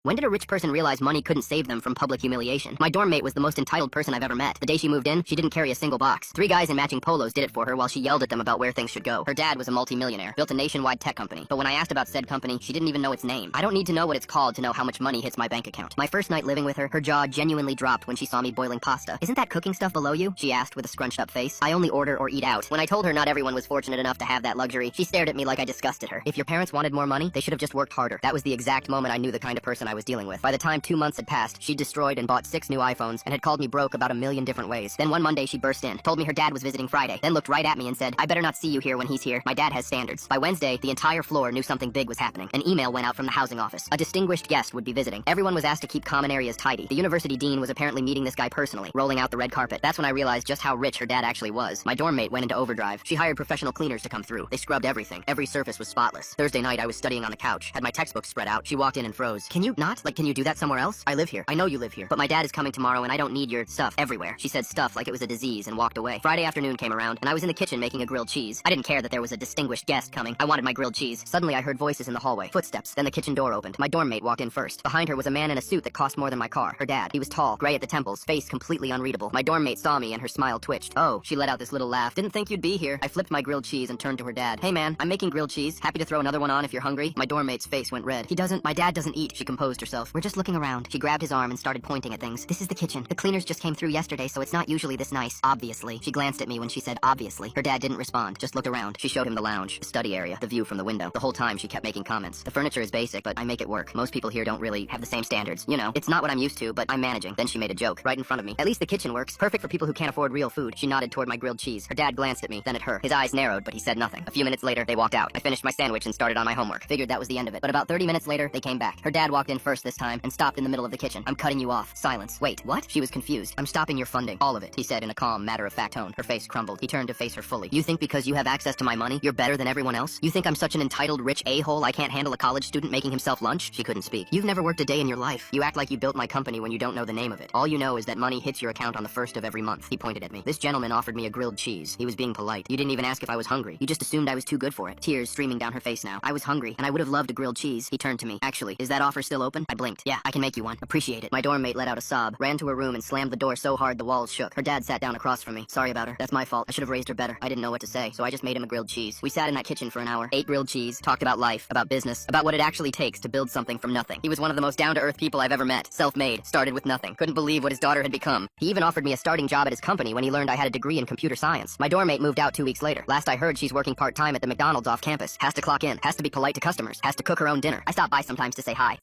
When did a rich person realize money couldn't save them from public humiliation? My dorm mate was the most entitled person I've ever met. The day she moved in, she didn't carry a single box. 3 guys in matching polos did it for her while she yelled at them about where things should go. Her dad was a multi-millionaire, built a nationwide tech company. But when I asked about said company, she didn't even know its name. I don't need to know what it's called to know how much money hits my bank account. My first night living with her, her jaw genuinely dropped when she saw me boiling pasta. "Isn't that cooking stuff below you?" she asked with a scrunched up face. I only order or eat out. When I told her not everyone was fortunate enough to have that luxury, she stared at me like I disgusted her. If your parents wanted more money, they should have just worked harder. That was the exact moment I knew the kind of person I was dealing with. By the time 2 months had passed, she destroyed and bought 6 new iPhones and had called me broke about a million different ways. Then one Monday she burst in, told me her dad was visiting Friday, then looked right at me and said, "I better not see you here when he's here. My dad has standards." By Wednesday, the entire floor knew something big was happening. An email went out from the housing office. A distinguished guest would be visiting. Everyone was asked to keep common areas tidy. The university dean was apparently meeting this guy personally, rolling out the red carpet. That's when I realized just how rich her dad actually was. My dorm mate went into overdrive. She hired professional cleaners to come through. They scrubbed everything. Every surface was spotless. Thursday night, I was studying on the couch, had my textbooks spread out. She walked in and froze. "Can you not? Can you do that somewhere else? I live here. I know you live here. But my dad is coming tomorrow and I don't need your stuff everywhere." She said stuff like it was a disease and walked away. Friday afternoon came around and I was in the kitchen making a grilled cheese. I didn't care that there was a distinguished guest coming. I wanted my grilled cheese. Suddenly I heard voices in the hallway. Footsteps. Then the kitchen door opened. My dorm mate walked in first. Behind her was a man in a suit that cost more than my car. Her dad. He was tall, gray at the temples, face completely unreadable. My dorm mate saw me and her smile twitched. "Oh," she let out this little laugh. "Didn't think you'd be here." I flipped my grilled cheese and turned to her dad. "Hey man, I'm making grilled cheese. Happy to throw another one on if you're hungry." My dorm mate's face went red. My dad doesn't eat." She composed herself. "We're just looking around." She grabbed his arm and started pointing at things. "This is the kitchen. The cleaners just came through yesterday, so it's not usually this nice. Obviously." She glanced at me when she said obviously. Her dad didn't respond, just looked around. She showed him the lounge, the study area, the view from the window. The whole time she kept making comments. "The furniture is basic, but I make it work. Most people here don't really have the same standards. You know, it's not what I'm used to, but I'm managing." Then she made a joke right in front of me. "At least the kitchen works. Perfect for people who can't afford real food." She nodded toward my grilled cheese. Her dad glanced at me, then at her. His eyes narrowed, but he said nothing. A few minutes later, they walked out. I finished my sandwich and started on my homework. Figured that was the end of it. But about 30 minutes later, they came back. Her dad walked in first this time and stopped in the middle of the kitchen. "I'm cutting you off." Silence. "Wait, what?" She was confused. "I'm stopping your funding. All of it," he said in a calm, matter-of-fact tone. Her face crumbled. He turned to face her fully. "You think because you have access to my money, you're better than everyone else? You think I'm such an entitled rich a-hole I can't handle a college student making himself lunch?" She couldn't speak. "You've never worked a day in your life. You act like you built my company when you don't know the name of it. All you know is that money hits your account on the 1st of every month." He pointed at me. "This gentleman offered me a grilled cheese. He was being polite. You didn't even ask if I was hungry. You just assumed I was too good for it." Tears streaming down her face now. "I was hungry, and I would have loved a grilled cheese." He turned to me. "Actually, is that offer still open?" I blinked. "Yeah, I can make you one. Appreciate it." My dorm mate let out a sob, ran to her room and slammed the door so hard the walls shook. Her dad sat down across from me. "Sorry about her. That's my fault. I should have raised her better. I didn't know what to say, so I just made him a grilled cheese." We sat in that kitchen for an hour, ate grilled cheese, talked about life, about business, about what it actually takes to build something from nothing. He was one of the most down-to-earth people I've ever met. Self-made, started with nothing. Couldn't believe what his daughter had become. He even offered me a starting job at his company when he learned I had a degree in computer science. My dorm mate moved out 2 weeks later. Last I heard, she's working part-time at the McDonald's off campus. Has to clock in, has to be polite to customers, has to cook her own dinner. I stop by sometimes to say hi.